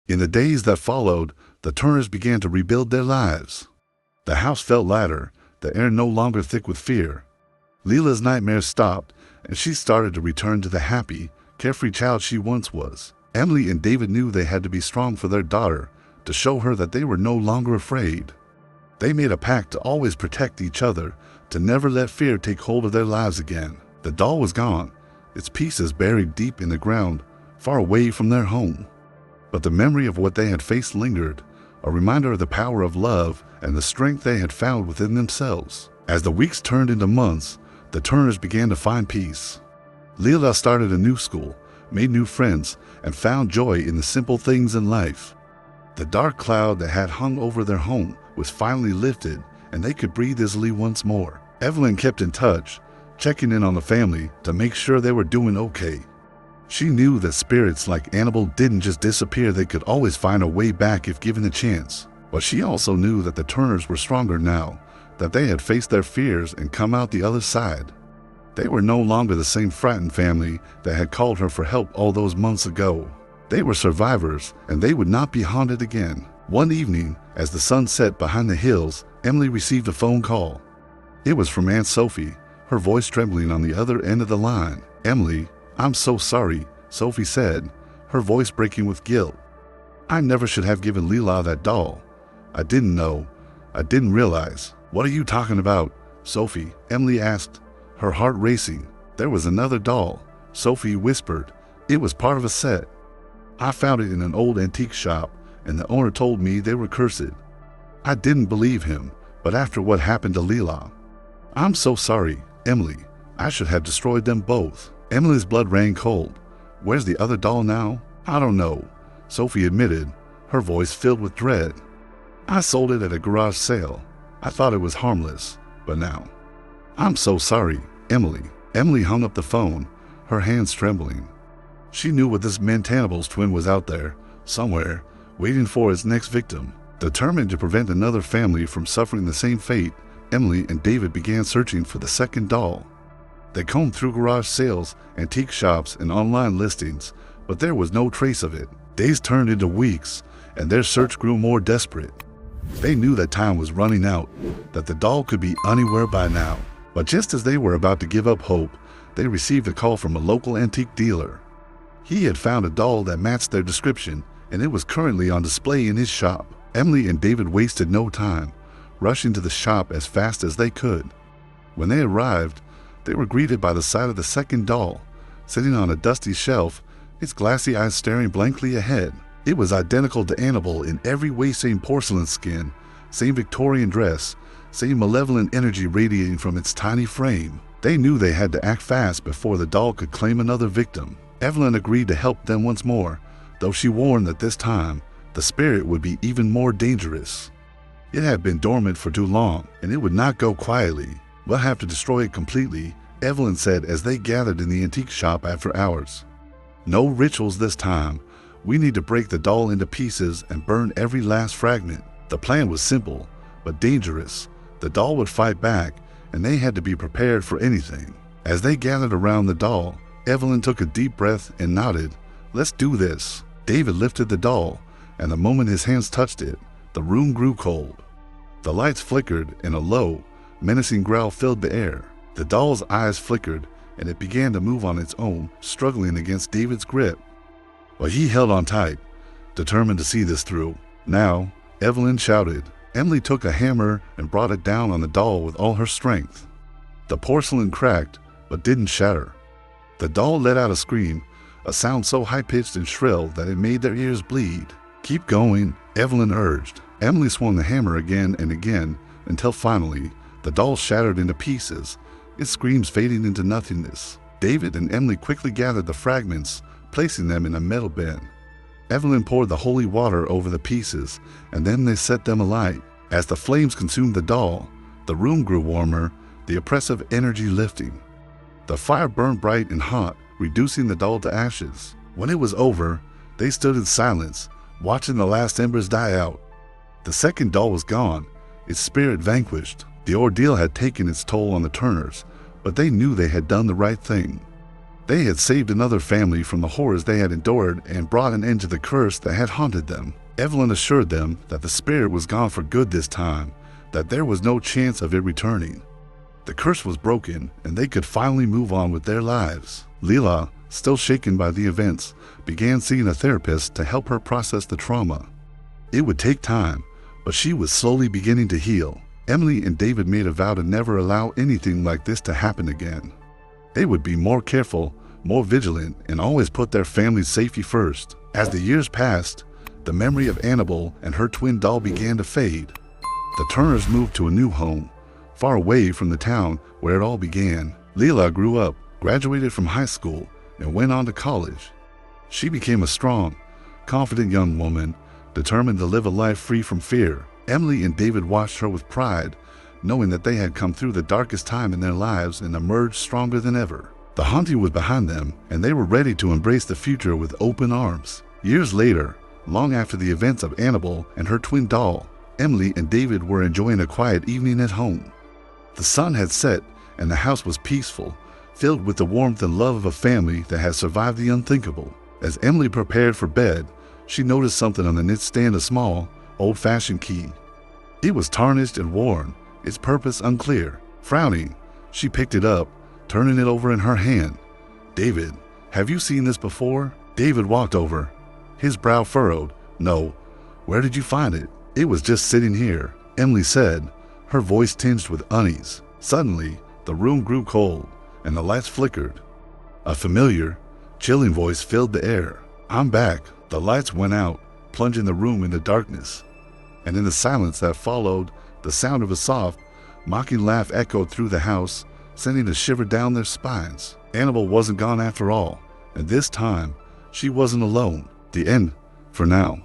In the days that followed, the Turners began to rebuild their lives. The house felt lighter, the air no longer thick with fear. Leela's nightmares stopped, and she started to return to the happy, carefree child she once was. Emily and David knew they had to be strong for their daughter, to show her that they were no longer afraid. They made a pact to always protect each other, to never let fear take hold of their lives again. The doll was gone, its pieces buried deep in the ground, far away from their home. But the memory of what they had faced lingered, a reminder of the power of love and the strength they had found within themselves. As the weeks turned into months, the Turners began to find peace. Leela started a new school, made new friends, and found joy in the simple things in life. The dark cloud that had hung over their home was finally lifted, and they could breathe easily once more. Evelyn kept in touch, checking in on the family to make sure they were doing okay. She knew that spirits like Annabelle didn't just disappear, they could always find a way back if given a chance. But she also knew that the Turners were stronger now, that they had faced their fears and come out the other side. They were no longer the same frightened family that had called her for help all those months ago. They were survivors, and they would not be haunted again. One evening, as the sun set behind the hills, Emily received a phone call. It was from Aunt Sophie, her voice trembling on the other end of the line. "Emily, I'm so sorry," Sophie said, her voice breaking with guilt. "I never should have given Leela that doll. I didn't know. I didn't realize." "What are you talking about, Sophie?" Emily asked, her heart racing. "There was another doll," Sophie whispered. "It was part of a set. I found it in an old antique shop, and the owner told me they were cursed. I didn't believe him, but after what happened to Leela, I'm so sorry, Emily. I should have destroyed them both." Emily's blood ran cold. "Where's the other doll now?" "I don't know," Sophie admitted, her voice filled with dread. "I sold it at a garage sale. I thought it was harmless, but now." "I'm so sorry, Emily." Emily hung up the phone, her hands trembling. She knew what this meant. Hannibal's twin was out there, somewhere, waiting for its next victim. Determined to prevent another family from suffering the same fate, Emily and David began searching for the second doll. They combed through garage sales, antique shops, and online listings, but there was no trace of it. Days turned into weeks, and their search grew more desperate. They knew that time was running out, that the doll could be anywhere by now. But just as they were about to give up hope, they received a call from a local antique dealer. He had found a doll that matched their description, and it was currently on display in his shop. Emily and David wasted no time, rushing to the shop as fast as they could. When they arrived, they were greeted by the sight of the second doll, sitting on a dusty shelf, its glassy eyes staring blankly ahead. It was identical to Annabelle in every way, same porcelain skin, same Victorian dress, same malevolent energy radiating from its tiny frame. They knew they had to act fast before the doll could claim another victim. Evelyn agreed to help them once more, though she warned that this time, the spirit would be even more dangerous. It had been dormant for too long, and it would not go quietly. "We'll have to destroy it completely," Evelyn said as they gathered in the antique shop after hours. "No rituals this time. We need to break the doll into pieces and burn every last fragment." The plan was simple, but dangerous. The doll would fight back, and they had to be prepared for anything. As they gathered around the doll, Evelyn took a deep breath and nodded. "Let's do this." David lifted the doll, and the moment his hands touched it, the room grew cold. The lights flickered, and a low, menacing growl filled the air. The doll's eyes flickered, and it began to move on its own, struggling against David's grip. But he held on tight, determined to see this through. "Now," Evelyn shouted. Emily took a hammer and brought it down on the doll with all her strength. The porcelain cracked, but didn't shatter. The doll let out a scream, a sound so high-pitched and shrill that it made their ears bleed. "Keep going," Evelyn urged. Emily swung the hammer again and again, until finally, the doll shattered into pieces, its screams fading into nothingness. David and Emily quickly gathered the fragments, placing them in a metal bin. Evelyn poured the holy water over the pieces, and then they set them alight. As the flames consumed the doll, the room grew warmer, the oppressive energy lifting. The fire burned bright and hot, reducing the doll to ashes. When it was over, they stood in silence, watching the last embers die out. The second doll was gone, its spirit vanquished. The ordeal had taken its toll on the Turners, but they knew they had done the right thing. They had saved another family from the horrors they had endured and brought an end to the curse that had haunted them. Evelyn assured them that the spirit was gone for good this time, that there was no chance of it returning. The curse was broken, and they could finally move on with their lives. Leela, still shaken by the events, began seeing a therapist to help her process the trauma. It would take time, but she was slowly beginning to heal. Emily and David made a vow to never allow anything like this to happen again. They would be more careful, more vigilant, and always put their family's safety first. As the years passed, the memory of Annabelle and her twin doll began to fade. The Turners moved to a new home, far away from the town where it all began. Leela grew up, graduated from high school, and went on to college. She became a strong, confident young woman, determined to live a life free from fear. Emily and David watched her with pride, knowing that they had come through the darkest time in their lives and emerged stronger than ever. The haunting was behind them, and they were ready to embrace the future with open arms. Years later, long after the events of Annabelle and her twin doll, Emily and David were enjoying a quiet evening at home. The sun had set, and the house was peaceful, filled with the warmth and love of a family that had survived the unthinkable. As Emily prepared for bed, she noticed something on the nightstand, a small, old-fashioned key. It was tarnished and worn, its purpose unclear. Frowning, she picked it up, turning it over in her hand. "David, have you seen this before?" David walked over, his brow furrowed. "No. Where did you find it?" "It was just sitting here," Emily said, her voice tinged with unease. Suddenly, the room grew cold, and the lights flickered. A familiar, chilling voice filled the air. "I'm back." The lights went out, plunging the room into darkness. And in the silence that followed, the sound of a soft, mocking laugh echoed through the house, sending a shiver down their spines. Annabelle wasn't gone after all, and this time, she wasn't alone. The end, for now.